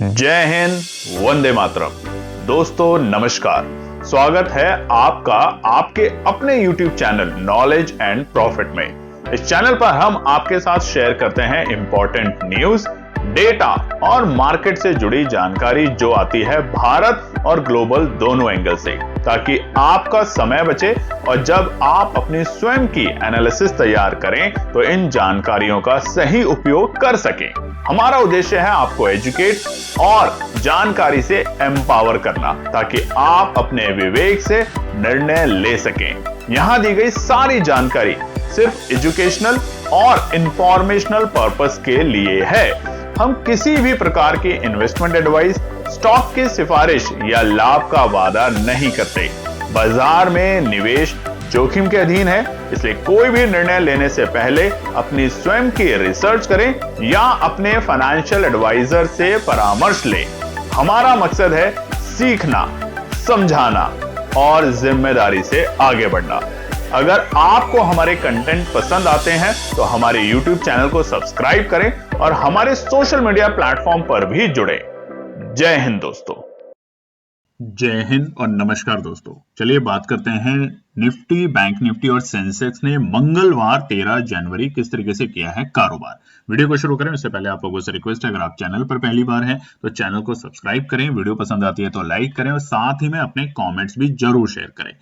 जय हिंद, वंदे मातरम। दोस्तों नमस्कार, स्वागत है आपका आपके अपने YouTube channel knowledge and profit में। इस चैनल पर हम आपके साथ शेयर करते हैं इंपॉर्टेंट न्यूज, डेटा और मार्केट से जुड़ी जानकारी जो आती है भारत और ग्लोबल दोनों एंगल से, ताकि आपका समय बचे और जब आप अपनी स्वयं की एनालिसिस तैयार करें तो इन जानकारियों का सही उपयोग कर सकें। हमारा उद्देश्य है आपको एजुकेट और जानकारी से एम्पावर करना, ताकि आप अपने विवेक से निर्णय ले सकें। यहां दी गई सारी जानकारी सिर्फ एजुकेशनल और इंफॉर्मेशनल पर्पस के लिए है। हम किसी भी प्रकार की इन्वेस्टमेंट एडवाइस, स्टॉक की सिफारिश या लाभ का वादा नहीं करते। बाजार में निवेश जोखिम के अधीन है, इसलिए कोई भी निर्णय लेने से पहले अपनी स्वयं की रिसर्च करें या अपने फाइनेंशियल एडवाइजर से परामर्श लें। हमारा मकसद है सीखना, समझाना और जिम्मेदारी से आगे बढ़ना। अगर आपको हमारे कंटेंट पसंद आते हैं तो हमारे YouTube चैनल को सब्सक्राइब करें और हमारे सोशल मीडिया प्लेटफॉर्म पर भी जुड़ें। जय हिंद दोस्तों। जय हिंद और नमस्कार दोस्तों। चलिए बात करते हैं निफ्टी, बैंक निफ्टी और सेंसेक्स ने मंगलवार 13 जनवरी किस तरीके से किया है कारोबार। वीडियो को शुरू करें उससे पहले आप लोगों से रिक्वेस्ट है, अगर आप चैनल पर पहली बार हैं तो चैनल को सब्सक्राइब करें, वीडियो पसंद आती है तो लाइक करें और साथ ही में अपने कॉमेंट्स भी जरूर शेयर करें।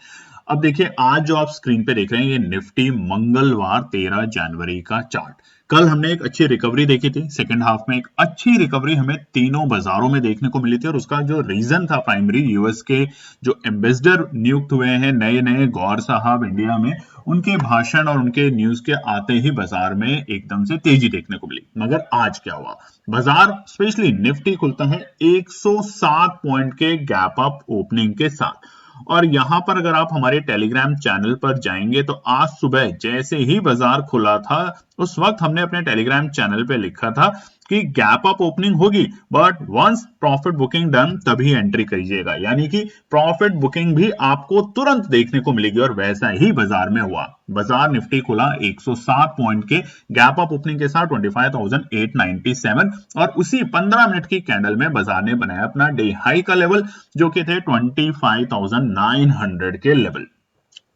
अब देखिए, आज जो आप स्क्रीन पे देख रहे हैं ये निफ्टी मंगलवार 13 जनवरी का चार्ट। कल हमने एक अच्छी रिकवरी देखी थी, सेकंड हाफ में एक अच्छी रिकवरी हमें तीनों बाजारों में देखने को मिली थी और उसका जो रीजन था प्राइमरी, यूएस के जो एम्बेसडर नियुक्त हुए हैं नए नए गौर साहब इंडिया में, उनके भाषण और उनके न्यूज के आते ही बाजार में एकदम से तेजी देखने को मिली। मगर आज क्या हुआ, बाजार स्पेशली निफ्टी खुलता है 107 पॉइंट के गैप अप ओपनिंग के साथ। और यहां पर अगर आप हमारे टेलीग्राम चैनल पर जाएंगे तो आज सुबह जैसे ही बाजार खुला था उस वक्त हमने अपने टेलीग्राम चैनल पे लिखा था कि गैप अप ओपनिंग होगी but once profit booking done तभी एंट्री करिएगा, यानी कि प्रॉफिट बुकिंग भी आपको तुरंत देखने को मिलेगी। और वैसा ही बाजार में हुआ। बाजार निफ्टी खुला 107 पॉइंट के गैप अप ओपनिंग के साथ 25,897 और उसी 15 मिनट की कैंडल में बाजार ने बनाया अपना डे हाई का लेवल, जो कि थे 25,900 के लेवल।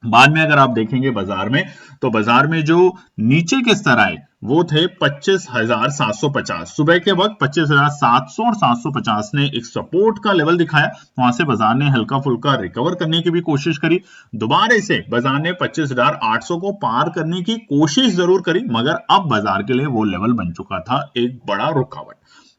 बाद में अगर आप देखेंगे बाजार में तो बाजार में जो नीचे के स्तर आए वो थे 25,750। सुबह के वक्त 25,700 और 750 ने एक सपोर्ट का लेवल दिखाया। वहां से बाजार ने हल्का फुल्का रिकवर करने की भी कोशिश करी। दोबारा से बाजार ने 25,800 को पार करने की कोशिश जरूर करी, मगर अब बाजार के लिए वो लेवल बन चुका था एक बड़ा रुकावट।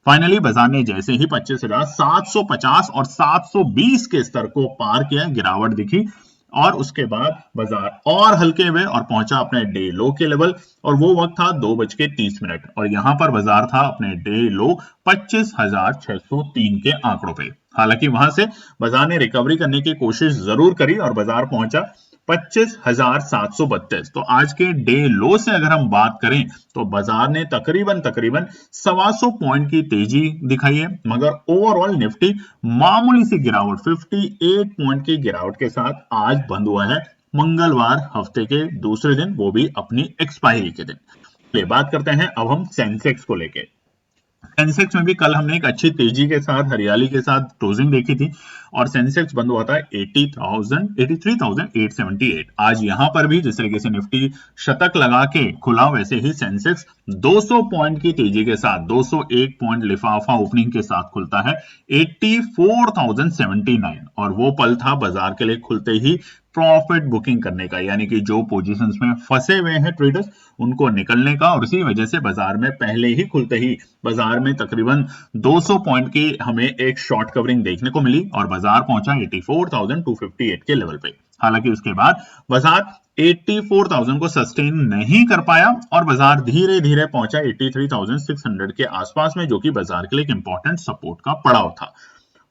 फाइनली बाजार ने जैसे ही 25,750 और 720 के स्तर को पार किया, गिरावट दिखी और उसके बाद बाजार और हल्के हुए और पहुंचा अपने डे लो के लेवल, और वो वक्त था 2:30 और यहां पर बाजार था अपने डे लो 25,603 के आंकड़ों पे। हालांकि वहां से बाजार ने रिकवरी करने की कोशिश जरूर करी और बाजार पहुंचा 25,732। तो आज के डे लो से अगर हम बात करें तो बाजार ने तकरीबन 125 पॉइंट की तेजी दिखाई है, मगर ओवरऑल निफ्टी मामूली सी गिरावट 58 पॉइंट की गिरावट के साथ आज बंद हुआ है मंगलवार हफ्ते के दूसरे दिन, वो भी अपनी एक्सपायरी के दिन। बात करते हैं अब हम सेंसेक्स को लेके। सेंसेक्स में भी कल हमने एक अच्छी तेजी के साथ, हरियाली के साथ क्लोजिंग देखी थी और सेंसेक्स बंद हुआ था 83,878। आज यहां पर भी जिस तरीके से निफ्टी शतक लगा के खुला, वैसे ही सेंसेक्स 200 पॉइंट की तेजी के साथ 201 पॉइंट लिफाफा ओपनिंग के साथ खुलता है 84,079। और वो पल था बाजार के लिए खुलते ही प्रॉफिट बुकिंग करने का, यानी कि जो पोजीशंस में फंसे हुए हैं ट्रेडर्स उनको निकलने का। और इसी वजह से बाजार में पहले ही खुलते ही बाजार में तकरीबन 200 पॉइंट की हमें एक शॉर्ट कवरिंग देखने को मिली और बाजार पहुंचा 84,258 के लेवल पे। हालांकि उसके बाद बाजार 84,000 को सस्टेन नहीं कर पाया और बाजार धीरे धीरे पहुंचा 83,600 के आसपास में, जो कि बाजार के लिए एक इंपॉर्टेंट सपोर्ट का पड़ाव था।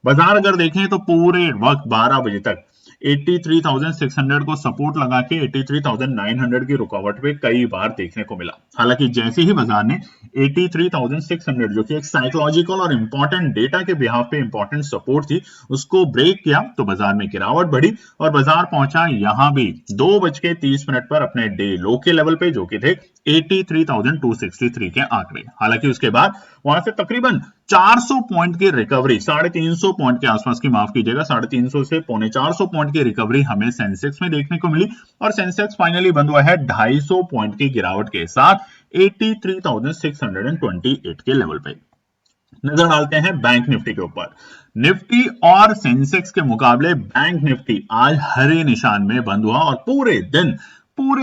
बाजार अगर देखें तो पूरे वक्त 12 बजे तक 83,600 को सपोर्ट लगा के 83,900 की रुकावट पे कई बार देखने को मिला। हालांकि जैसे ही बाजार ने 83,600, जो कि एक साइकोलॉजिकल और इंपॉर्टेंट डेटा के बिहाफ पे इंपॉर्टेंट सपोर्ट थी, उसको ब्रेक किया तो बाजार में गिरावट बढ़ी और बाजार पहुंचा यहां भी 2:30 पर अपने डे लो के लेवल पे, जो कि थे 83,263 के आंकड़े। हालांकि उसके बाद वहां से तकरीबन 400 पॉइंट की रिकवरी, 350 पॉइंट के आसपास की, माफ कीजिएगा, 350 से 450 पॉइंट की रिकवरी हमें सेंसेक्स में देखने को मिली और सेंसेक्स फाइनली बंद हुआ है 250 पॉइंट की गिरावट के साथ 83,628 के लेवल पे। नजर डालते हैं बैंक निफ्टी के ऊपर। निफ्टी और सेंसेक्स के मुकाबले बैंक निफ्टी आज हरे निशान में बंद हुआ और पूरे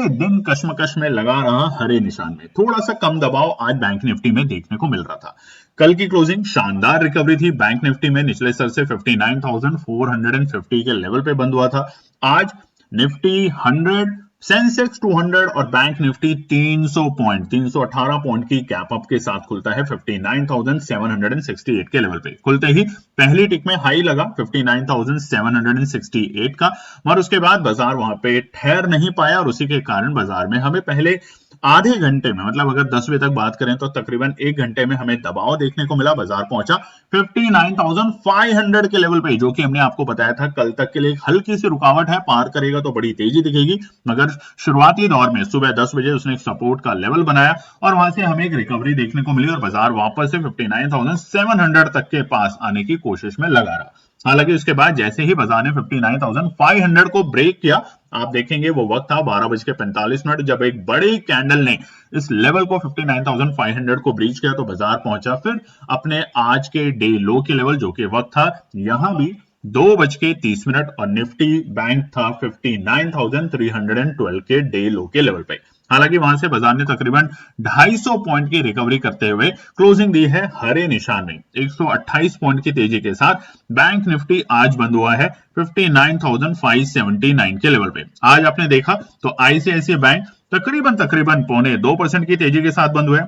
दिन कशमकश में लगा रहा हरे निशान में। थोड़ा सा कम दबाव आज बैंक निफ्टी में देखने को मिल रहा था। कल की क्लोजिंग शानदार रिकवरी थी बैंक निफ्टी में, निचले स्तर से 59,450 के लेवल पे बंद हुआ था। आज निफ्टी 100, सेंसेक्स 200 और बैंक निफ्टी 318 पॉइंट की गैप अप के साथ खुलता है 59,768 के लेवल पे। खुलते ही पहली टिक में हाई लगा 59,768 का, और उसके बाद बाजार वहां पे ठहर नहीं पाया और उसी के कारण बाजार में हमें पहले आधे घंटे में, मतलब अगर 10 बजे तक बात करें तो तकरीबन 1 घंटे में हमें दबाव देखने को मिला। बाजार पहुंचा 59,500 के लेवल पे, जो कि हमने आपको बताया था कल तक के लिए हल्की सी रुकावट है, पार करेगा तो बड़ी तेजी दिखेगी, मगर शुरुआती दौर में सुबह 10 बजे उसने एक सपोर्ट का लेवल बनाया और वहां से हमें एक रिकवरी देखने को मिली और बाजार वापस से 59,700 तक के पास आने की कोशिश में लगा रहा। हालांकि उसके बाद जैसे ही बाजार ने 59,500 को ब्रेक किया, आप देखेंगे वो वक्त था 12:45 जब एक बड़ी कैंडल ने इस लेवल को 59,500 को ब्रीच किया तो बाजार पहुंचा फिर अपने आज के डे लो के लेवल, जो कि वक्त था यहां भी 2:30 और निफ्टी बैंक था 59,312 के डे लो के लेवल पे। हालांकि वहां से बाजार ने तकरीबन 250 पॉइंट की रिकवरी करते हुए क्लोजिंग दी है हरे निशान में 128 पॉइंट की तेजी के साथ। बैंक निफ्टी आज बंद हुआ है 59,579 के लेवल पे। आज आपने देखा तो आईसीआईसीआई बैंक तकरीबन 0.25% की तेजी के साथ बंद हुए,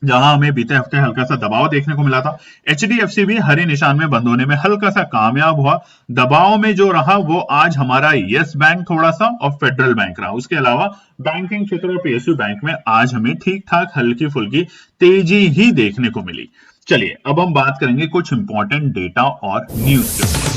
जहां हमें बीते हफ्ते हल्का सा दबाव देखने को मिला था। एचडीएफसी भी हरे निशान में बंद होने में हल्का सा कामयाब हुआ। दबाव में जो रहा वो आज हमारा यस बैंक थोड़ा सा और फेडरल बैंक रहा। उसके अलावा बैंकिंग क्षेत्र और पीएसयू बैंक में आज हमें ठीक ठाक हल्की फुल्की तेजी ही देखने को मिली। चलिए अब हम बात करेंगे कुछ इंपॉर्टेंट डेटा और न्यूज के ऊपर।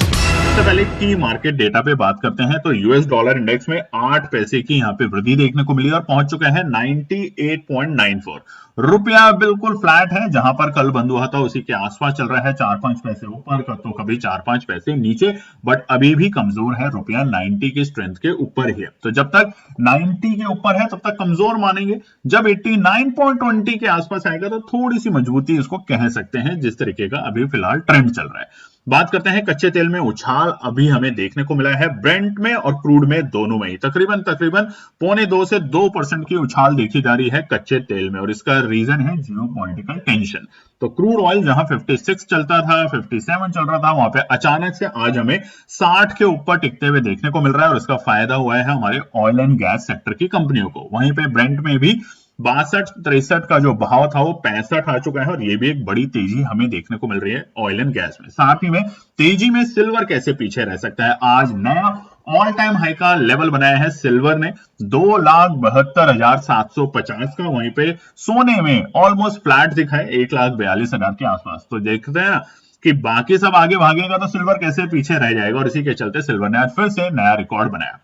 सबसे पहले की मार्केट डेटा पे बात करते हैं तो यूएस डॉलर इंडेक्स में 8 पैसे की यहाँ पे वृद्धि देखने को मिली और पहुंच चुका है 98.94। रुपया बिल्कुल फ्लैट है, जहां पर कल बंद हुआ था उसी के आसपास चल रहा है, 4-5 पैसे ऊपर का तो कभी 4-5 पैसे नीचे, बट अभी भी कमजोर है। रुपया 90 की स्ट्रेंथ के ऊपर ही है, तो जब तक 90 के ऊपर है तब तक कमजोर मानेंगे। जब 89.20 के आसपास आएगा तो थोड़ी सी मजबूती इसको कह सकते हैं, जिस तरीके का अभी फिलहाल ट्रेंड चल रहा है। बात करते हैं कच्चे तेल में उछाल अभी हमें देखने को मिला है ब्रेंट में और क्रूड में, दोनों में ही तकरीबन 2.25 से 2% की उछाल देखी जा रही है कच्चे तेल में, और इसका रीजन है जियोपॉलिटिकल टेंशन। तो क्रूड ऑयल जहां 56 चलता था, 57 चल रहा था, वहां पे अचानक से आज हमें 60 के ऊपर टिकते हुए देखने को मिल रहा है और इसका फायदा हुआ है हमारे ऑयल एंड गैस सेक्टर की कंपनियों को। वहीं पे ब्रेंट में भी 62-63 का जो भाव था वो 65 आ चुका है और ये भी एक बड़ी तेजी हमें देखने को मिल रही है ऑयल एंड गैस में। साथ ही में तेजी में सिल्वर कैसे पीछे रह सकता है, आज नया ऑल टाइम हाई का लेवल बनाया है सिल्वर ने 2,72,750 का। वहीं पे सोने में ऑलमोस्ट फ्लैट दिखा है 1,42,000 के आसपास। तो देखते हैं ना कि बाकी सब आगे भागेगा तो सिल्वर कैसे पीछे रह जाएगा, और इसी के चलते सिल्वर ने आज फिर से नया रिकॉर्ड बनाया।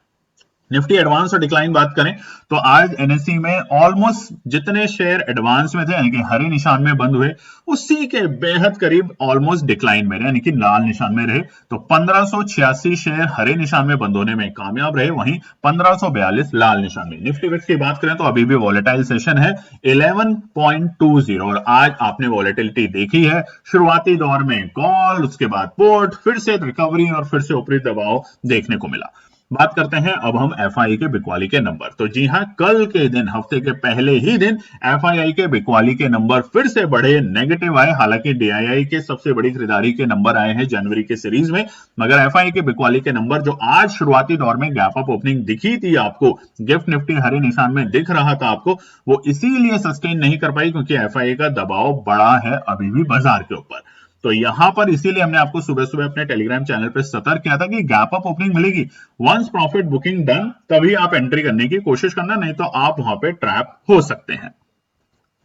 निफ्टी एडवांस और डिक्लाइन बात करें तो आज एनएसई में ऑलमोस्ट जितने शेयर एडवांस में थे यानी कि हरे निशान में बंद हुए, उसी के बेहद करीब ऑलमोस्ट डिक्लाइन में रहे यानी कि लाल निशान में रहे। तो 1586 शेयर हरे निशान में बंद होने में कामयाब रहे, वहीं 1542 लाल निशान में। निफ्टी विक्स की बात करें तो अभी भी वॉलेटाइल सेशन है 11.20 और आज आपने वॉलेटिलिटी देखी है। शुरुआती दौर में कॉल, उसके बाद पुट, फिर से रिकवरी और फिर से ऊपरी दबाव देखने को मिला। बात करते हैं अब हम एफआई के बिकवाली के नंबर। तो जी हां, कल के दिन हफ्ते के पहले ही दिन एफआई के बिकवाली के नंबर फिर से बढ़े, नेगेटिव आए। हालांकि डीआईआई के सबसे बड़ी खरीदारी के नंबर आए हैं जनवरी के सीरीज में, मगर एफआई के बिकवाली के नंबर जो आज शुरुआती दौर में गैप अप ओपनिंग दिखी थी आपको, गिफ्ट निफ्टी हरे निशान में दिख रहा था आपको, वो इसीलिए सस्टेन नहीं कर पाई क्योंकि एफआई का दबाव बड़ा है अभी भी बाजार के ऊपर। तो यहां पर इसीलिए हमने आपको सुबह सुबह अपने टेलीग्राम चैनल पर सतर्क किया था कि गैप अप ओपनिंग मिलेगी, वंस प्रॉफिट बुकिंग डन तभी आप एंट्री करने की कोशिश करना, नहीं तो आप वहां पे ट्रैप हो सकते हैं।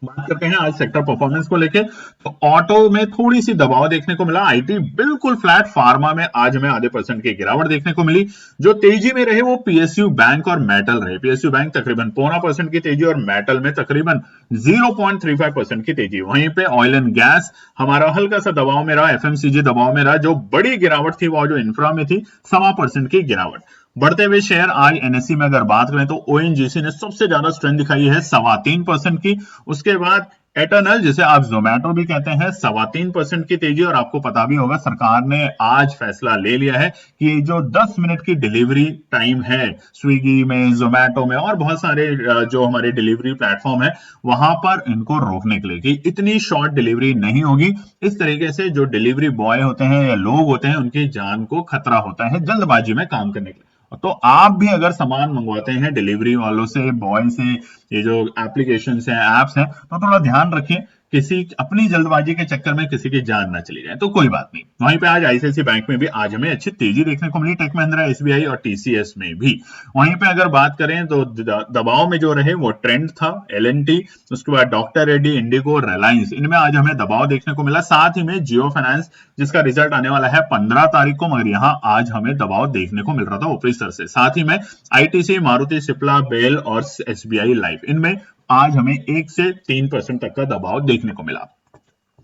बात करते हैं आज सेक्टर परफॉर्मेंस को लेके। तो ऑटो में थोड़ी सी दबाव देखने को मिला, आईटी बिल्कुल फ्लैट, फार्मा में आज हमें आधे परसेंट की गिरावट देखने को मिली। जो तेजी में रहे वो पीएसयू बैंक और मेटल रहे। पीएसयू बैंक तकरीबन 0.25% की तेजी और मेटल में तकरीबन 0.35% की तेजी। वहीं पे ऑयल एंड गैस हमारा हल्का सा दबाव में रहा, एफएमसीजी दबाव में रहा। जो बड़ी गिरावट थी वो जो इंफ्रा में थी, 0.25% की गिरावट। बढ़ते हुए शेयर आज एनएससी में अगर बात करें तो ओएनजीसी ने सबसे ज्यादा स्ट्रेंथ दिखाई है 3.25% की। उसके बाद एटर्नल, जिसे आप जोमेटो भी कहते हैं, 3.25% की तेजी। और आपको पता भी होगा सरकार ने आज फैसला ले लिया है कि जो 10 मिनट की डिलीवरी टाइम है स्विगी में, जोमेटो में और बहुत सारे जो हमारे डिलीवरी प्लेटफॉर्म है वहां पर इनको रोकने के लिए कि इतनी शॉर्ट डिलीवरी नहीं होगी। इस तरीके से जो डिलीवरी बॉय होते हैं या लोग होते हैं उनकी जान को खतरा होता है जल्दबाजी में काम करने के लिए। तो आप भी अगर सामान मंगवाते हैं डिलीवरी वालों से, बॉय से, ये जो एप्लीकेशन है, एप्स हैं, तो थोड़ा ध्यान रखें किसी अपनी जल्दबाजी के चक्कर में किसी की जान ना चली जाए। तो कोई बात नहीं। वहीं पे आज आईसीआईसी बैंक में भी आज हमें अच्छी तेजी देखने को मिली, टेक महिंद्रा, एसबीआई और टीसीएस में भी। वहीं पे अगर बात करें तो दबाव में जो रहे वो ट्रेंड था, एलएनटी, उसके बाद डॉक्टर रेड्डी, इंडिगो, रिलायंस, इनमें आज हमें दबाव देखने को मिला। साथ ही में जियो फाइनेंस, जिसका रिजल्ट आने वाला है 15 तारीख को, मगर यहां आज हमें दबाव देखने को मिल रहा था ऊपरी स्तर से। साथ ही में आईटीसी, मारुति, सिप्ला, बेल और एसबीआई लाइफ, इनमें आज हमें 1 से 3% तक का दबाव देखने को मिला।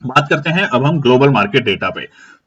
बात करते हैं अब हम ग्लोबल मार्केट डेटा पे।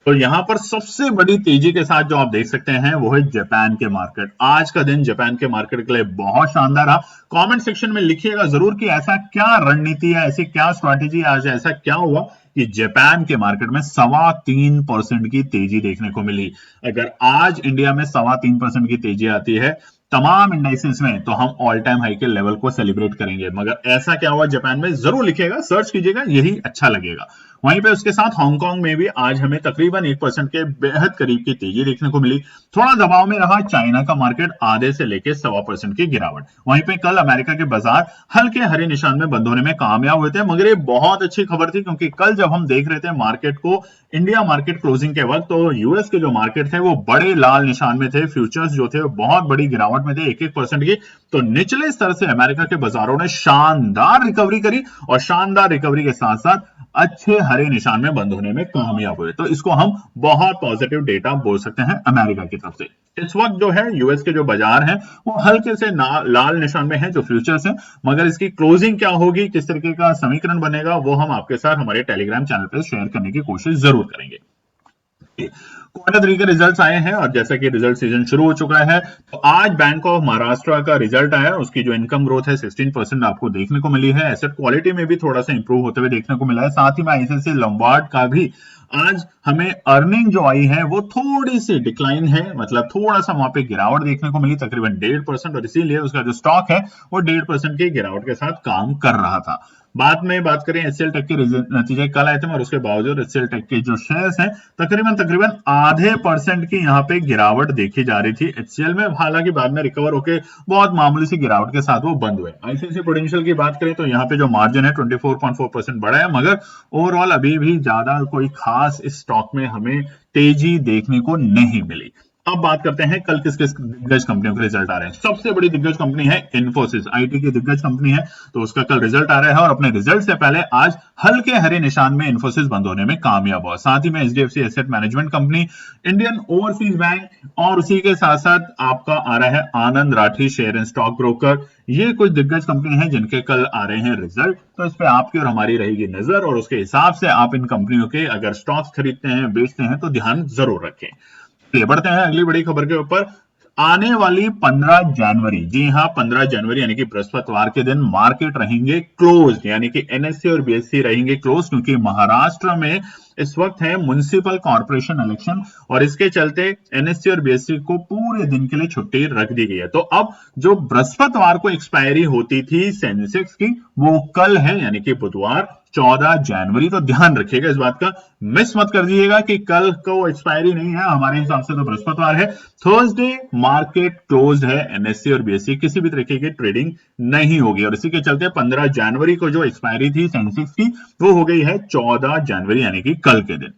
तो यहां पर सबसे बड़ी तेजी के साथ जो आप देख सकते हैं वो है जापान के मार्केट। आज का दिन जापान के मार्केट के लिए बहुत शानदार रहा। कमेंट सेक्शन में लिखिएगा जरूर कि ऐसा क्या रणनीति है, ऐसी क्या स्ट्रैटेजी, आज ऐसा क्या हुआ कि जापान के मार्केट में 3.25% की तेजी देखने को मिली। अगर आज इंडिया में 3.25% की तेजी आती है तमाम इंडाइसेस में, तो हम ऑल टाइम हाई के लेवल को सेलिब्रेट करेंगे। मगर ऐसा क्या हुआ जापान में, जरूर लिखिएगा, सर्च कीजिएगा, यही अच्छा लगेगा। वहीं पे उसके साथ हांगकांग में भी आज हमें तकरीबन 1% के बेहद करीब की तेजी देखने को मिली। थोड़ा दबाव में रहा चाइना का मार्केट, आधे से लेकर 1.25% की गिरावट। वहीं पे कल अमेरिका के बाजार हल्के हरे निशान में बंद होने में कामयाब हुए थे। मगर ये बहुत अच्छी खबर थी क्योंकि कल जब हम देख रहे थे मार्केट को, इंडिया मार्केट क्लोजिंग के वक्त, तो यूएस के जो मार्केट थे वो बड़े लाल निशान में थे। फ्यूचर्स जो थे वो बहुत बड़ी गिरावट में थे, 1% की। तो निचले स्तर से अमेरिका के बाजारों ने शानदार रिकवरी करी और शानदार रिकवरी के साथ साथ अच्छे हरे निशान में बंद होने में कामयाब हुए। तो इसको हम बहुत पॉजिटिव डेटा बोल सकते हैं अमेरिका की तरफ से। इस वक्त जो है यूएस के जो बाजार हैं वो हल्के से लाल निशान में है जो फ्यूचर्स हैं। मगर इसकी क्लोजिंग क्या होगी, किस तरीके का समीकरण बनेगा, वो हम आपके साथ हमारे टेलीग्राम चैनल पर शेयर करने की कोशिश जरूर करेंगे। क्वार्टर 3 के रिजल्ट्स आए हैं और जैसा कि रिजल्ट सीजन शुरू हो चुका है, तो आज बैंक ऑफ महाराष्ट्र का रिजल्ट आया। उसकी जो इनकम ग्रोथ है 16% आपको देखने को मिली है। एसेट क्वालिटी में भी थोड़ा सा इंप्रूव होते हुए देखने को मिला है। साथ ही में आईसीआईसीआई लंबार्ड का भी आज हमें अर्निंग जो आई है वो थोड़ी सी डिक्लाइन है, मतलब थोड़ा सा वहां पे गिरावट देखने को मिली, तकरीबन 1.5%, और इसीलिए उसका जो स्टॉक है वो 1.5% की गिरावट के साथ काम कर रहा था। बाद में बात करें एचसीएल टेक के नतीजे कल आए थे और उसके बावजूद एचसीएल टेक के जो शेयर्स हैं तकरीबन आधे परसेंट की यहाँ पे गिरावट देखी जा रही थी एचसीएल में। हालांकि बाद में रिकवर होकर बहुत मामूली सी गिरावट के साथ वो बंद हुए। आईसीआईसीआई प्रूडेंशियल की बात करें तो यहाँ पे जो मार्जिन है 24.4% बढ़ा है, मगर ओवरऑल अभी भी ज्यादा कोई खास इस स्टॉक में हमें तेजी देखने को नहीं मिली। अब बात करते हैं कल किस किस दिग्गज कंपनियों के रिजल्ट आ रहे हैं। सबसे बड़ी दिग्गज कंपनी है इन्फोसिस, आईटी की दिग्गज कंपनी है, तो उसका कल रिजल्ट आ रहा है और अपने रिजल्ट से पहले आज हल्के हरे निशान में इन्फोसिस बंद होने में कामयाब हुआ। साथ ही में HDFC asset management company, Indian Overseas Bank और उसी के साथ साथ आपका आ रहा है Anand Rathi share and stock broker. ये कुछ दिग्गज कंपनी हैं जिनके कल आ रहे हैं रिजल्ट। तो इस पे आपकी और हमारी रहेगी नजर और उसके हिसाब से आप इन कंपनियों के अगर स्टॉक्स खरीदते हैं, बेचते हैं तो ध्यान जरूर रखें। बढ़ते हैं अगली बड़ी खबर के ऊपर। आने वाली 15 जनवरी, जी हां 15 जनवरी यानी कि बृहस्पतिवार के दिन मार्केट रहेंगे क्लोज, यानी कि एनएससी और बीएससी रहेंगे क्लोज, क्योंकि महाराष्ट्र में इस वक्त है म्युनिसिपल कॉर्पोरेशन इलेक्शन और इसके चलते एनएससी और बीएससी को पूरे दिन के लिए छुट्टी रख दी गई है। तो अब जो बृहस्पतिवार को एक्सपायरी होती थी सेंसेक्स की वो कल है, यानी कि बुधवार 14 जनवरी। तो ध्यान रखिएगा इस बात का, मिस मत कर दीजिएगा कि कल को एक्सपायरी नहीं है, हमारे हिसाब से तो बृहस्पतिवार है। थर्सडे मार्केट क्लोज है, एनएससी और बीएससी किसी भी तरीके की ट्रेडिंग नहीं होगी और इसी के चलते 15 जनवरी को जो एक्सपायरी थी सेंसेक्स की वो हो गई है 14 जनवरी यानी कि कल के दिन।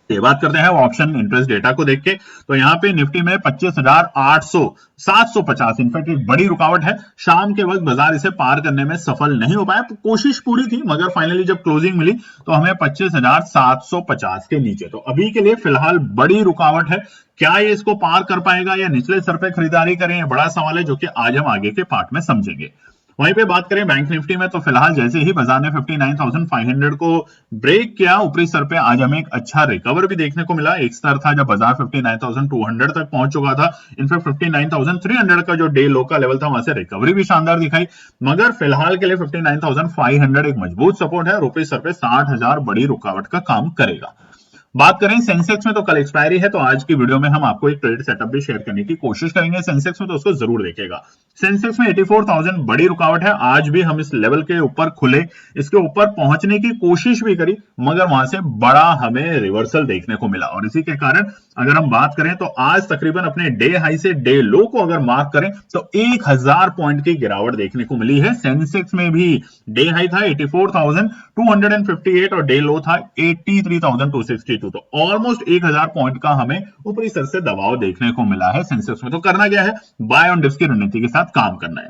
ये बात करते हैं ऑप्शन इंटरेस्ट डेटा को देख के, तो यहाँ पे निफ्टी में 25,800 750 इनफैक्ट एक बड़ी रुकावट है। शाम के वक्त बाजार इसे पार करने में सफल नहीं हो पाया, तो कोशिश पूरी थी मगर फाइनली जब क्लोजिंग मिली तो हमें 25,750 के नीचे, तो अभी के लिए फिलहाल बड़ी रुकावट है। क्या ये इसको पार कर पाएगा या निचले स्तर पे खरीदारी करें, ये बड़ा सवाल है जो कि आज हम आगे के पार्ट में समझेंगे। वहीं पे बात करें बैंक निफ्टी में, तो फिलहाल जैसे ही बाजार ने 59,500 को ब्रेक किया ऊपरी स्तर पे, आज हमें एक अच्छा रिकवर भी देखने को मिला। एक स्तर था जब बाजार 59,200 तक पहुंच चुका था, इनफैक्ट 59,300 का जो डे लो का लेवल था वहां से रिकवरी भी शानदार दिखाई, मगर फिलहाल के लिए 59,500 एक मजबूत सपोर्ट है और ऊपरी स्तर पे 60,000 बड़ी रुकावट का काम करेगा। बात करें सेंसेक्स में, तो कल एक्सपायरी है, तो आज की वीडियो में हम आपको एक ट्रेड सेटअप भी शेयर करने की कोशिश करेंगे सेंसेक्स में, तो उसको जरूर देखिएगा। सेंसेक्स में 84,000 बड़ी रुकावट है। आज भी हम इस लेवल के ऊपर खुले, इसके ऊपर पहुंचने की कोशिश भी करी, मगर वहां से बड़ा हमें रिवर्सल देखने को मिला और इसी के कारण अगर हम बात करें तो आज तकरीबन अपने डे हाई से डे लो को अगर मार्क करें तो 1000 पॉइंट की गिरावट देखने को मिली है। सेंसेक्स में भी डे हाई था 84,258 और डे लो था 83,262, तो ऑलमोस्ट 1000 पॉइंट का हमें ऊपरी स्तर से दबाव देखने को मिला है सेंसेक्स में। तो करना क्या है, बाय ऑन डिप्स की रणनीति के साथ काम करना है।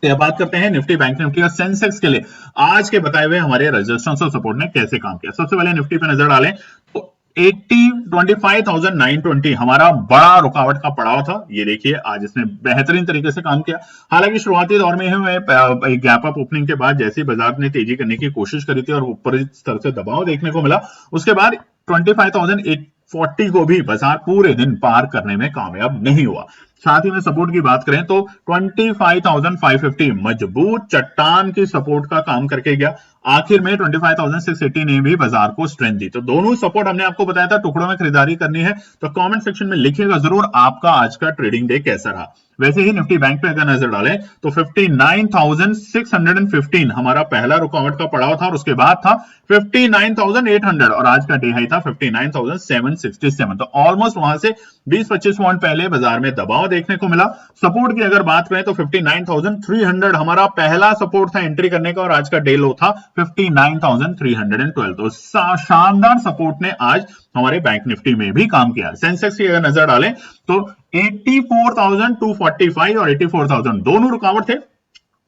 तो बात करते हैं निफ्टी बैंक निफ्टी और सेंसेक्स के लिए आज के बताए हुए हमारे रेजिस्टेंस और सपोर्ट ने कैसे काम किया। सबसे पहले निफ्टी पे नजर डालें तो 25,920 हमारा बड़ा रुकावट का पड़ाव था। ये देखिए आज इसने बेहतरीन तरीके से काम किया। हालांकि शुरुआती दौर में एक गैप अप ओपनिंग के बाद जैसे बाजार ने तेजी करने की कोशिश करी थी और ऊपरी स्तर से दबाव देखने को मिला, उसके बाद 25,840 को भी बाजार पूरे दिन पार करने में कामयाब नहीं हुआ। साथ ही में सपोर्ट की बात करें तो 25,550 मजबूत चट्टान की सपोर्ट का काम करके गया। आखिर में 25,680 ने भी बाजार को स्ट्रेंथ दी। तो दोनों सपोर्ट हमने आपको बताया था टुकड़ों में खरीदारी करनी है, तो कमेंट सेक्शन में लिखिएगा जरूर आपका आज का ट्रेडिंग डे कैसा रहा। वैसे ही निफ्टी बैंक पे अगर नजर डालें तो 59,615 हमारा पहला रुकावट का पड़ाव था और उसके बाद था 59,800 और आज का डे हाई था 59,767, तो ऑलमोस्ट वहां से 20-25 पॉइंट पहले बाजार में दबाव देखने को मिला। सपोर्ट की अगर बात करें तो 59,300 हमारा पहला सपोर्ट था एंट्री करने का और आज का डे लो था 59,312, तो शानदार सपोर्ट ने आज हमारे बैंक निफ्टी में भी काम किया। सेंसेक्स की अगर नजर डालें तो 84,245 और 84,000 दोनों रुकावट थे।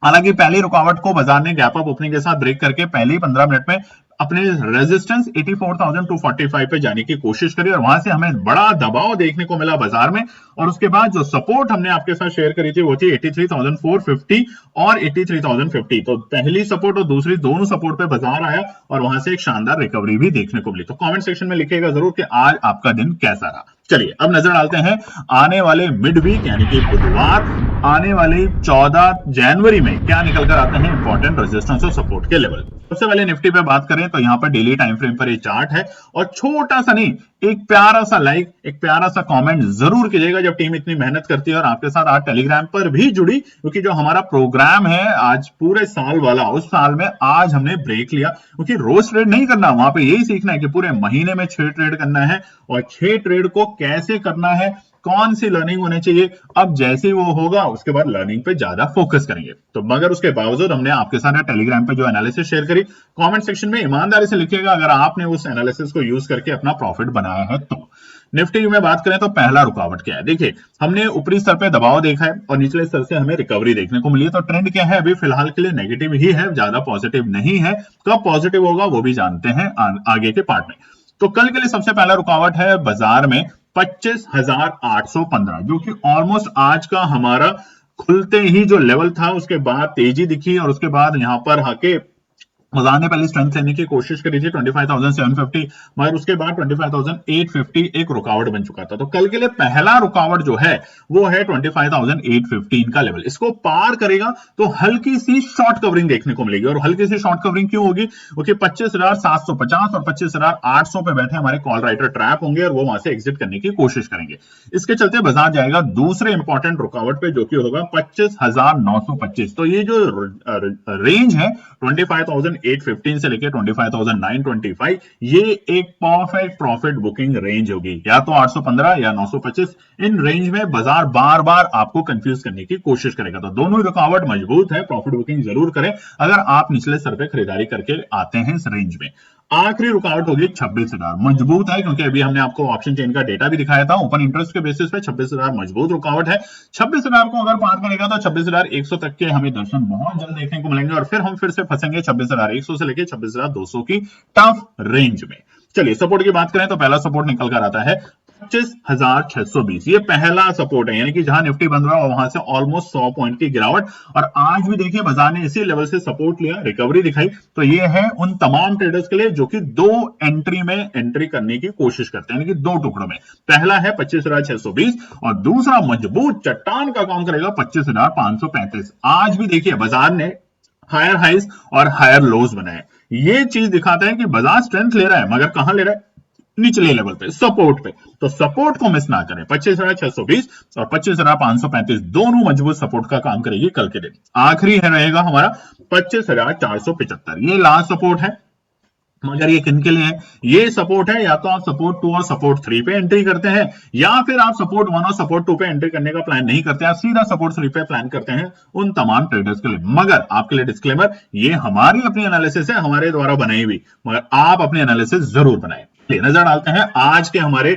हालांकि पहली रुकावट को बाजार ने गैप अप ओपनिंग के साथ ब्रेक करके पहले ही 15 मिनट में अपने रेजिस्टेंस 84,245 पे जाने की कोशिश करी और वहां से हमें बड़ा दबाव देखने को मिला बाजार में, और उसके बाद जो सपोर्ट हमने आपके साथ शेयर करी थी वो थी 83,450 और 83,050, तो पहली सपोर्ट और दूसरी दोनों सपोर्ट पे बाजार आया और वहां से एक शानदार रिकवरी भी देखने को मिली। तो कमेंट सेक्शन में लिखिएगा जरूर कि आज आपका दिन कैसा रहा। चलिए अब नजर डालते हैं आने वाले मिड वीक यानी कि बुधवार आने वाले 14 जनवरी में क्या निकल कर आते हैं इंपॉर्टेंट रेजिस्टेंस और सपोर्ट के लेवल। सबसे पहले निफ्टी पे बात करें तो यहाँ पर डेली टाइम फ्रेम पर ये चार्ट है और छोटा सा नहीं, एक प्यारा सा लाइक, एक प्यारा सा कमेंट जरूर कीजिएगा जब टीम इतनी मेहनत करती है और आपके साथ आज टेलीग्राम पर भी जुड़ी, क्योंकि जो हमारा प्रोग्राम है आज पूरे साल वाला, उस साल में आज हमने ब्रेक लिया, क्योंकि रोज ट्रेड नहीं करना, वहां पे यही सीखना है कि पूरे महीने में 6 ट्रेड करना है और 6 ट्रेड को कैसे करना है, कौन सी लर्निंग होनी चाहिए। अब जैसे वो होगा उसके बाद लर्निंग पे ज्यादा फोकस करेंगे। तो मगर उसके बावजूद हमने आपके साथ टेलीग्राम पे जो एनालिसिस शेयर करी, कमेंट सेक्शन में ईमानदारी से लिखिएगा अगर आपने उस एनालिसिस को यूज करके अपना प्रॉफिट बनाया है तो। निफ्टी में बात करें तो पहला रुकावट क्या है, देखिए हमने ऊपरी स्तर पे दबाव देखा है और निचले स्तर से हमें रिकवरी देखने को मिली है। तो ट्रेंड क्या है, अभी फिलहाल के लिए नेगेटिव ही है, ज्यादा पॉजिटिव नहीं है। कब पॉजिटिव होगा वो भी जानते हैं आगे के पार्ट में। तो कल के लिए सबसे पहला रुकावट है बाजार में 25,815, जो कि ऑलमोस्ट आज का हमारा खुलते ही जो लेवल था उसके बाद तेजी दिखी और उसके बाद यहां पर आके बाजार ने पहले स्ट्रेंथ लेने की कोशिश करी थी 25,750, मगर उसके बाद 25,850 एक रुकावट बन चुका था। तो कल के लिए पहला रुकावट जो है वो है 25,815 का लेवल। इसको पार करेगा तो हल्की सी शॉर्ट कवरिंग देखने को मिलेगी। और हल्की सी शॉर्ट कवरिंग क्यों होगी, क्योंकि 25,750 और 25,800 पे बैठे हमारे कॉल राइटर ट्रैप होंगे और वो वहां से एग्जिट करने की कोशिश करेंगे। इसके चलते बाजार जाएगा दूसरे इंपॉर्टेंट रुकावट पे जो कि होगा 25,925। तो ये जो रेंज है 25,815 से लेकर 25,925, ये एक परफेक्ट प्रॉफिट बुकिंग रेंज होगी। या तो 815 या 925, इन रेंज में बाजार बार बार आपको कंफ्यूज करने की कोशिश करेगा। तो दोनों रुकावट मजबूत है, प्रॉफिट बुकिंग जरूर करें अगर आप निचले स्तर पे खरीदारी करके आते हैं इस रेंज में। आखिरी रुकावट होगी 26,000। मजबूत है क्योंकि अभी हमने आपको ऑप्शन चेन का डेटा भी दिखाया था, ओपन इंटरेस्ट के बेसिस पे 26,000 मजबूत रुकावट है। 26,000 को अगर पार करेगा तो 26,100 तक के हमें दर्शन बहुत जल्द देखने को मिलेंगे और फिर हम फिर से फंसेंगे 26,100 से लेकर 26,200 की टफ रेंज में। चलिए सपोर्ट की बात करें तो पहला सपोर्ट निकल कर आता है 25,620। ये पहला सपोर्ट है, यानी कि जहां निफ्टी बंद हुआ वहां से ऑलमोस्ट 100 पॉइंट की गिरावट, और आज भी देखिए बाजार ने इसी लेवल से सपोर्ट लिया, रिकवरी दिखाई। तो ये है उन तमाम ट्रेडर्स के लिए जो कि दो एंट्री में एंट्री करने की कोशिश करते हैं, यानी कि दो टुकड़ों में। पहला है 25,620 और दूसरा मजबूत चट्टान का काम करेगा 25,535। आज भी देखिए बाजार ने हायर हाइज और हायर लोज बनाए। ये चीज दिखाता है कि बाजार स्ट्रेंथ ले रहा है, मगर कहां ले रहा है? निचले लेवल पे, सपोर्ट पे। तो सपोर्ट को मिस ना करें। 25,620 और 25,535 दोनों मजबूत सपोर्ट का काम करेगी कल के दिन। आखिरी है रहेगा हमारा 25,475। ये लास्ट सपोर्ट है, मगर ये किन के लिए है? ये सपोर्ट है या तो आप सपोर्ट 2 और सपोर्ट 3 पे एंट्री करते हैं, या फिर आप सपोर्ट 1 और सपोर्ट 2 पे एंट्री करने का प्लान नहीं करते, आप सीधा सपोर्ट 3 पे प्लान करते हैं, उन तमाम ट्रेडर्स के लिए। मगर आपके लिए डिस्क्लेमर, ये हमारी अपनी एनालिसिस है, हमारे द्वारा बनाई हुई, मगर आप अपनी एनालिसिस जरूर बनाएं। नजर डालते हैं आज के हमारे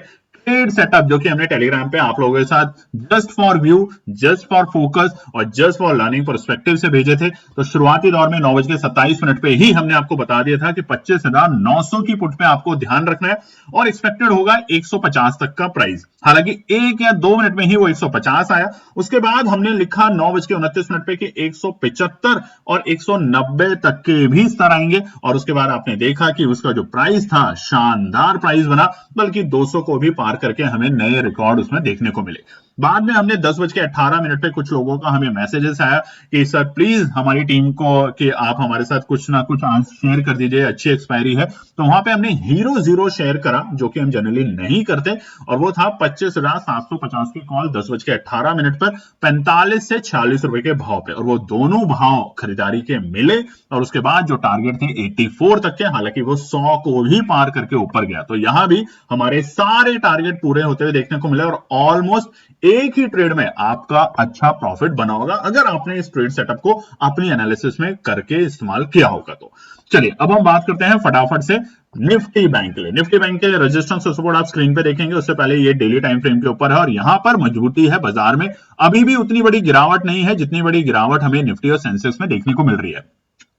ट्रेड सेटअप जो कि हमने टेलीग्राम पे आप लोगों के साथ just for view, just for focus और जस्ट फॉर लर्निंग पर्सपेक्टिव से भेजे थे। तो शुरुआती दौर में 9:27 पे ही हमने आपको बता दिया था कि 25,900 की पुट पे आपको ध्यान रखना है और एक्सपेक्टेड होगा 150 तक का प्राइस। हालांकि 1 या 2 मिनट में ही वो 150 आया। उसके बाद हमने लिखा 9:29 पे कि 175 और 190 तक के भी स्तर आएंगे, और उसके बाद आपने देखा कि उसका जो प्राइस था शानदार प्राइस बना, बल्कि 200 को भी पार करके हमें नए रिकॉर्ड उसमें देखने को मिले। बाद में हमने 10:18 पे कुछ लोगों का हमें मैसेजेस आया कि सर प्लीज हमारी टीम को कि आप हमारे साथ कुछ ना कुछ आज शेयर कर दीजिए, अच्छी एक्सपायरी है। तो वहां पे हमने हीरो जीरो शेयर करा, जो कि हम जनरली नहीं करते, और वो था 25,750 की कॉल 10:18 पर 45 से 46 रुपए के भाव पे, और वो दोनों भाव खरीदारी के मिले। और उसके बाद जो टारगेट थे 84 तक के, हालांकि वो 100 को भी पार करके ऊपर गया। तो यहां भी हमारे सारे टारगेट पूरे होते हुए देखने को मिले, और ऑलमोस्ट एक ही ट्रेड में आपका अच्छा प्रॉफिट बना होगा अगर आपने इस ट्रेड सेटअप को अपनी एनालिसिस में करके इस्तेमाल किया होगा। तो चलिए अब हम बात करते हैं फटाफट से निफ्टी बैंक के लिए। निफ्टी बैंक के लिए रेजिस्टेंस और सपोर्ट आप स्क्रीन पे देखेंगे, उससे पहले ये डेली टाइम फ्रेम के ऊपर है, और यहां पर मजबूती है बाजार में। अभी भी उतनी बड़ी गिरावट नहीं है जितनी बड़ी गिरावट हमें निफ्टी और सेंसेक्स में देखने को मिल रही है।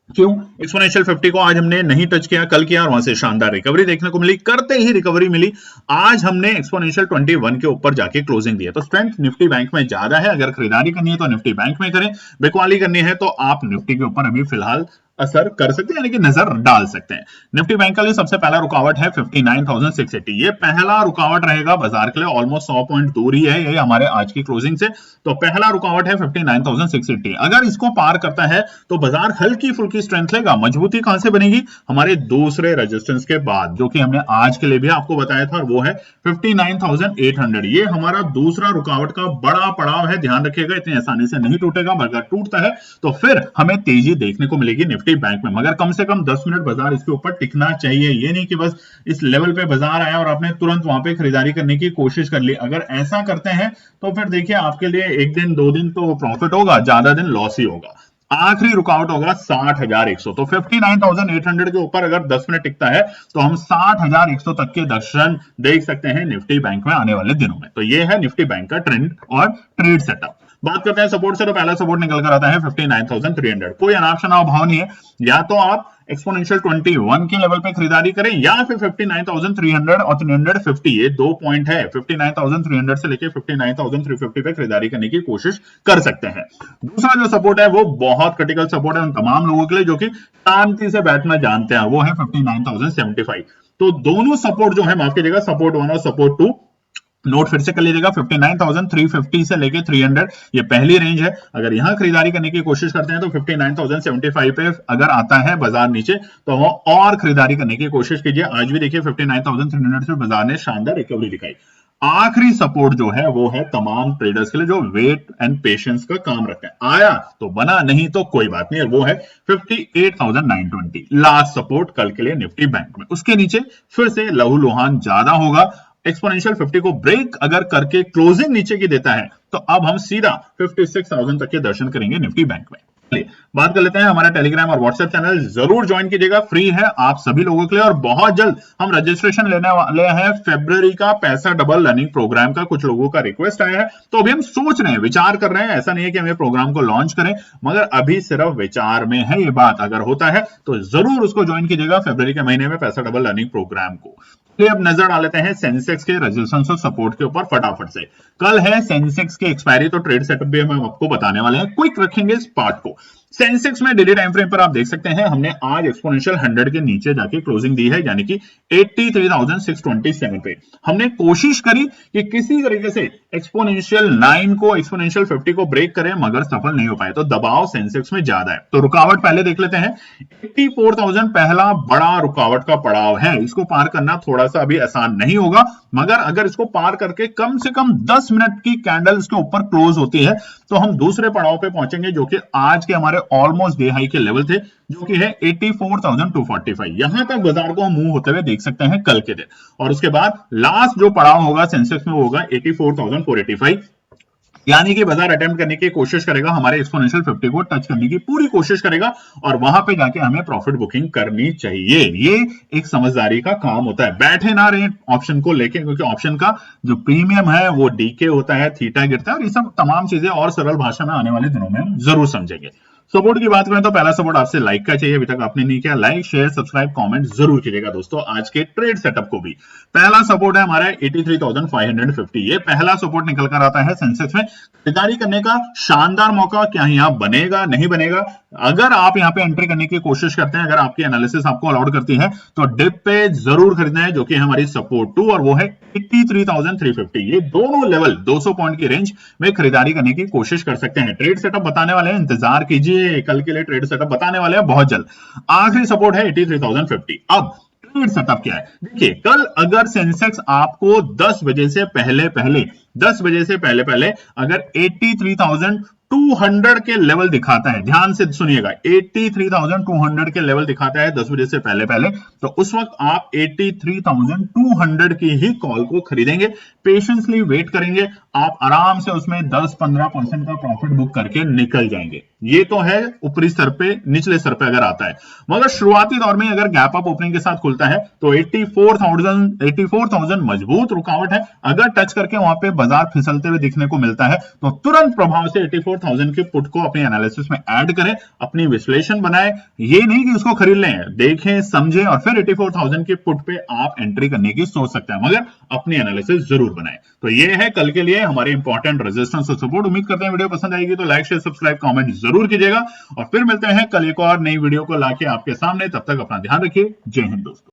क्यों? एक्सपोनेंशियल 50 को आज हमने नहीं टच किया, कल किया, और वहां से शानदार रिकवरी देखने को मिली। करते ही रिकवरी मिली, आज हमने एक्सपोनेंशियल 21 के ऊपर जाके क्लोजिंग दी है। तो स्ट्रेंथ निफ्टी बैंक में ज्यादा है। अगर खरीदारी करनी है तो निफ्टी बैंक में करें, बिकवाली करनी है तो आप निफ्टी के ऊपर अभी फिलहाल असर कर सकते हैं, यानी कि नजर डाल सकते हैं। निफ्टी बैंक के लिए सबसे पहला रुकावट है 59,680। ये पहला रुकावट रहेगा बाजार के लिए, ऑलमोस्ट 100 पॉइंट दूर ही है ये हमारे आज की क्लोजिंग से। तो पहला रुकावट है 59,680। अगर इसको पार करता है तो बाजार हल्की फुल्की स्ट्रेंथ लेगा। मजबूती कहां से बनेगी? हमारे दूसरे रेजिस्टेंस के बाद, जो कि हमने आज के लिए भी आपको बताया था, और वो है 59,800। ये हमारा दूसरा रुकावट का बड़ा पड़ाव है। ध्यान रखिएगा, इतनी आसानी से नहीं टूटेगा, अगर टूटता है तो फिर हमें तेजी देखने को मिलेगी निफ्टी बैंक में। मगर कम से कम 10 मिनट बाजार इसके ऊपर टिकना चाहिए। ये नहीं कि बस इस लेवल पे बाजार आया और आपने तुरंत वहां पे खरीदारी करने की कोशिश कर ली। अगर ऐसा करते हैं तो फिर देखिए आपके लिए एक दिन 2 दिन तो प्रॉफिट होगा, ज्यादा दिन लॉस ही होगा। आखिरी रुकावट होगा 60,100। तो 59,800 के ऊपर अगर 10 मिनट टिकता है तो हम 60,100 तक के दर्शन देख सकते हैं निफ्टी बैंक में आने वाले दिनों में। तो ये है निफ्टी बैंक का ट्रेंड और ट्रेड सेटअप। बात करते हैं सपोर्ट से, तो पहला सपोर्ट निकल कर आता है 59,300। कोई अनाप शनाप भाव नहीं है, या तो आप एक्सपोनेंशियल 21 के लेवल पे खरीदारी करें, या फिर 59,300 और 350, ये 2 पॉइंट है। 59,300 से लेके 59,350 पे खरीदारी करने की कोशिश कर सकते हैं। दूसरा जो सपोर्ट है वो बहुत क्रिटिकल सपोर्ट है उन तमाम लोगों के लिए जो कि शांति से बैठना जानते हैं, वो है 59,075। तो दोनों सपोर्ट जो है, माफ कीजिएगा, सपोर्ट 1 और सपोर्ट 2 नोट फिर से कर लीजिएगा। 59,350 से लेके 300 ये पहली रेंज है। अगर यहां खरीदारी करने की कोशिश करते हैं तो 59,075 पे अगर आता है बाजार नीचे तो वो और खरीदारी करने की कोशिश कीजिए। आज भी देखिए 59,300 से बाजार ने शानदार रिकवरी दिखाई। आखिरी सपोर्ट जो है वो है तमाम ट्रेडर्स के लिए जो वेट एंड पेशेंस का काम रखते हैं। आया तो बना, नहीं तो कोई बात नहीं, और वो है 58,920। लास्ट सपोर्ट कल के लिए निफ्टी बैंक में। उसके नीचे फिर से लहूलुहान ज्यादा होगा। एक्सपोनेंशियल 50 को ब्रेक अगर करके क्लोजिंग नीचे की देता है तो अब हम सीधा 56,000 तक के दर्शन करेंगे निफ्टी बैंक में। बात कर लेते हैं हमारा टेलीग्राम और व्हाट्सएप चैनल जरूर ज्वाइन कीजिएगा, फ्री है आप सभी लोगों के लिए। और बहुत जल्द हम रजिस्ट्रेशन लेने वाले हैं फरवरी का पैसा डबल लर्निंग प्रोग्राम का। कुछ लोगों का रिक्वेस्ट आया है तो अभी हम सोच रहे हैं, विचार कर रहे हैं। ऐसा नहीं है कि हम ये प्रोग्राम को लॉन्च करें, मगर अभी सिर्फ विचार में है ये बात। अगर होता है तो जरूर उसको ज्वाइन कीजिएगा फरवरी के महीने में पैसा डबल लर्निंग प्रोग्राम को। चलिए अब नजर डाल लेते हैं सेंसेक्स के रेजिस्टेंस और सपोर्ट के ऊपर फटाफट से। कल है सेंसेक्स की एक्सपायरी, तो ट्रेड सेटअप भी हम आपको बताने वाले हैं। क्विक रखेंगे इस पार्ट को। सेंसेक्स में डेली टाइम फ्रेम पर आप देख सकते हैं हमने आज एक्सपोनेंशियल 100 के नीचे जाके क्लोजिंग दी है, यानी कि 83,627 पे। हमने कोशिश करी कि किसी तरीके से एक्सपोनेंशियल 9 को, एक्सपोनेंशियल 50 को ब्रेक करें, मगर सफल नहीं हो पाए। तो दबाव सेंसेक्स में ज्यादा है। तो रुकावट पहले देख लेते हैं। 84,000 पहला बड़ा रुकावट का पड़ाव है। इसको पार करना थोड़ा सा अभी आसान नहीं होगा, मगर अगर इसको पार करके कम से कम 10 मिनट की कैंडल इसके ऊपर क्लोज होती है तो हम दूसरे पड़ाव पे पहुंचेंगे, जो कि आज के हमारे ऑलमोस्ट डे हाई के लेवल थे, जो कि है 84,245। यहां तक बाजार को हम मूव होते हुए देख सकते हैं कल के दिन। और उसके बाद लास्ट जो पड़ाव होगा सेंसेक्स में वो होगा 84,485, यानी कि बाजार अटेम्प्ट करने की कोशिश करेगा, हमारे एक्सपोनेंशियल 50 को टच करने की पूरी कोशिश करेगा, और वहां पे जाके हमें प्रॉफिट बुकिंग करनी चाहिए। ये एक समझदारी का काम होता है। बैठे ना रहे ऑप्शन को लेके, क्योंकि ऑप्शन का जो प्रीमियम है वो डीके होता है, थीटा गिरता है, और ये सब तमाम चीजें और सरल भाषा में आने वाले दिनों में हम जरूर समझेंगे। सपोर्ट की बात करें तो पहला सपोर्ट आपसे लाइक का चाहिए। अभी तक आपने नहीं किया, लाइक शेयर सब्सक्राइब कमेंट जरूर कीजिएगा दोस्तों आज के ट्रेड सेटअप को भी। पहला सपोर्ट है हमारा 83,550। ये पहला सपोर्ट निकल कर आता है सेंसेक्स में। खरीदारी करने का शानदार मौका क्या यहाँ बनेगा नहीं बनेगा। अगर आप यहाँ पे एंट्री करने की कोशिश करते हैं, अगर आपकी एनालिसिस आपको अलाउड करती है, तो डिप पे जरूर खरीदना है, जो कि हमारी सपोर्ट 2, और वो है 83,350। ये दोनों लेवल 200 पॉइंट की रेंज में खरीदारी करने की कोशिश कर सकते हैं। ट्रेड सेटअप बताने वाले हैं, इंतजार कीजिए, कल के लिए ट्रेड सेटअप बताने वाले हैं बहुत जल्द। आखिरी सपोर्ट है 83,050। अब ट्रेड सेटअप क्या है देखिए। कल अगर सेंसेक्स आपको 10 बजे से पहले पहले 10 बजे से पहले पहले अगर 83,200 के लेवल दिखाता है, ध्यान से सुनिएगा, 83,200 के लेवल दिखाता है 10 बजे से पहले पहले, तो उस वक्त आप 83,200 की ही कॉल को खरीदेंगे, पेशेंसली वेट करेंगे, आप आराम से उसमें 10-15% का प्रॉफिट बुक करके निकल जाएंगे। ये तो है ऊपरी स्तर पे, निचले स्तर पे अगर आता है। मगर शुरुआती दौर में अगर गैप अप ओपनिंग के साथ खुलता है तो 84,000 मजबूत रुकावट है। अगर टच करके वहां पे बाजार फिसलते हुए दिखने को मिलता है तो तुरंत प्रभाव से 84,000 के पुट को अपनी एनालिसिस में ऐड करें, अपनी विश्लेषण बनाएं। ये नहीं कि उसको खरीद लें, देखें समझें और फिर 84,000 के पुट पे आप एंट्री करने की सोच सकते हैं, मगर अपनी एनालिसिस जरूर बनाएं। तो ये है कल के लिए हमारे इंपॉर्टेंट रेजिस्टेंस और सपोर्ट। उम्मीद करते हैं वीडियो पसंद आएगी, तो लाइक शेयर सब्सक्राइब कमेंट जरूर कीजिएगा, और फिर मिलते हैं कल एक और नई वीडियो को लाके आपके सामने। तब तक अपना ध्यान रखिए। जय हिंद दोस्तों।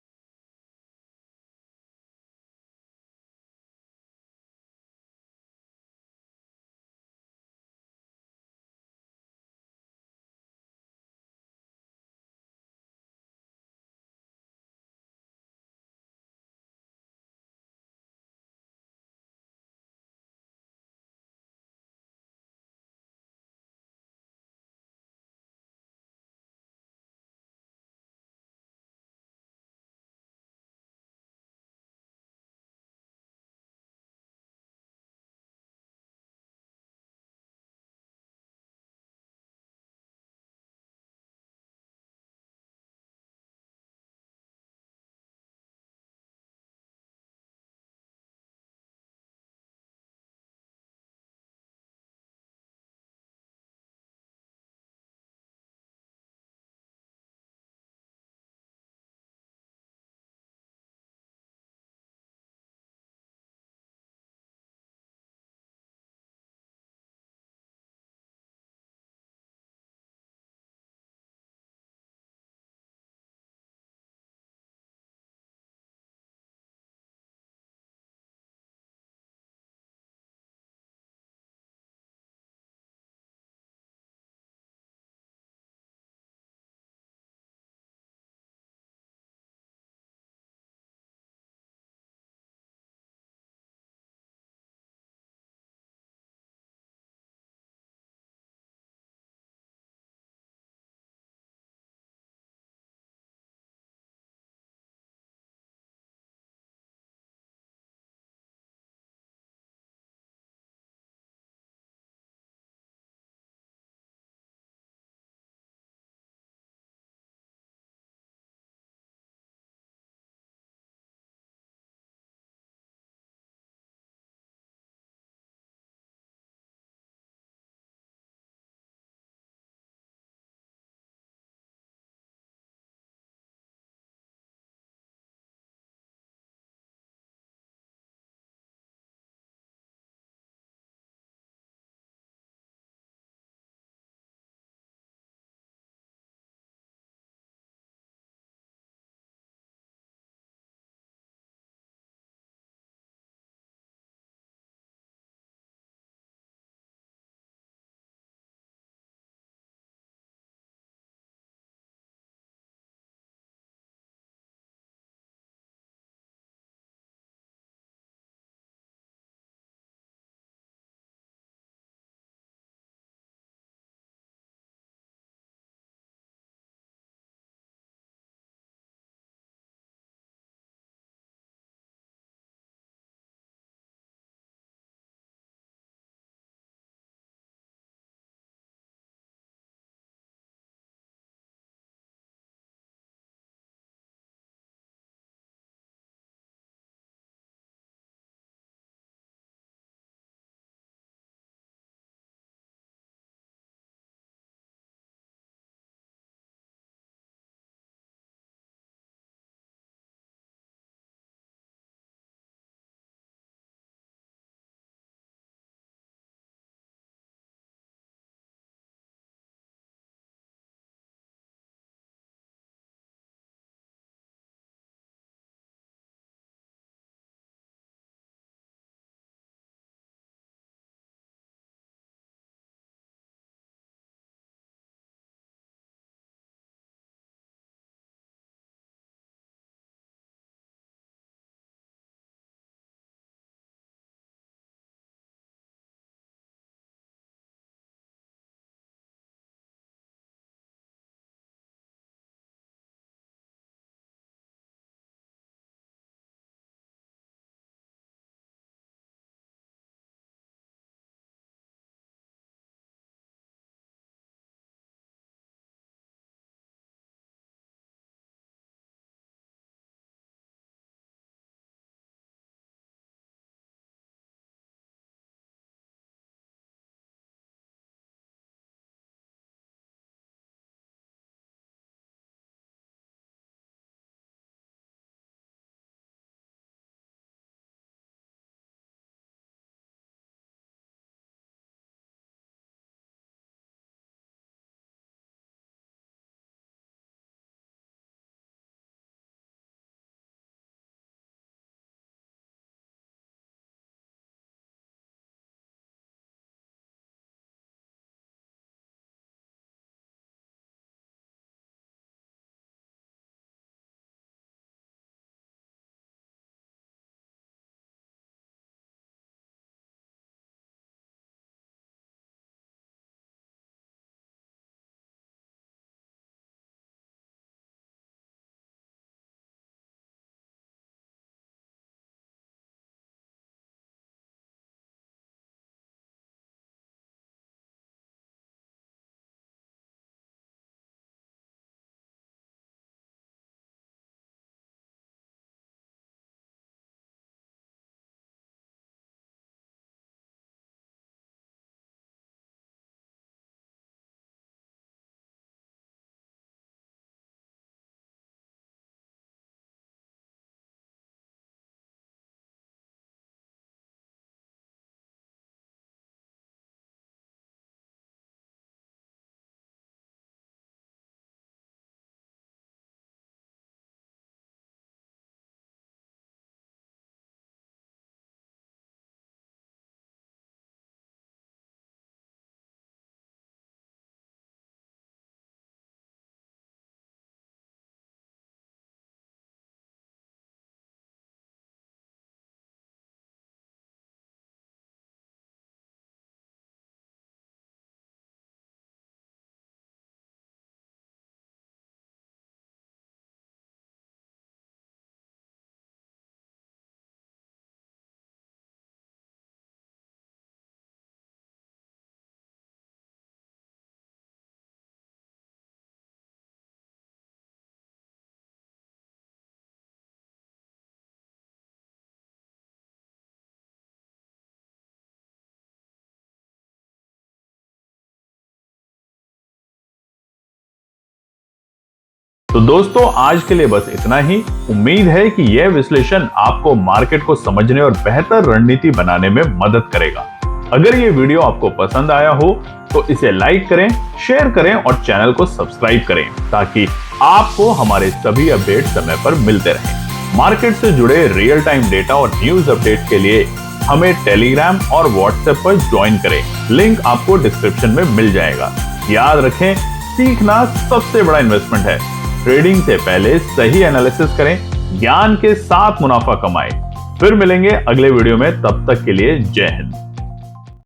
तो दोस्तों आज के लिए बस इतना ही। उम्मीद है कि यह विश्लेषण आपको मार्केट को समझने और बेहतर रणनीति बनाने में मदद करेगा। अगर ये वीडियो आपको पसंद आया हो तो इसे लाइक करें, शेयर करें और चैनल को सब्सक्राइब करें ताकि आपको हमारे सभी अपडेट समय पर मिलते रहें। मार्केट से जुड़े रियल टाइम डेटा और न्यूज अपडेट के लिए हमें टेलीग्राम और व्हाट्सएप पर ज्वाइन करें। लिंक आपको डिस्क्रिप्शन में मिल जाएगा। याद रखें, सीखना सबसे बड़ा इन्वेस्टमेंट है। ट्रेडिंग से पहले सही एनालिसिस करें, ज्ञान के साथ मुनाफा कमाएं। फिर मिलेंगे अगले वीडियो में, तब तक के लिए जय हिंद।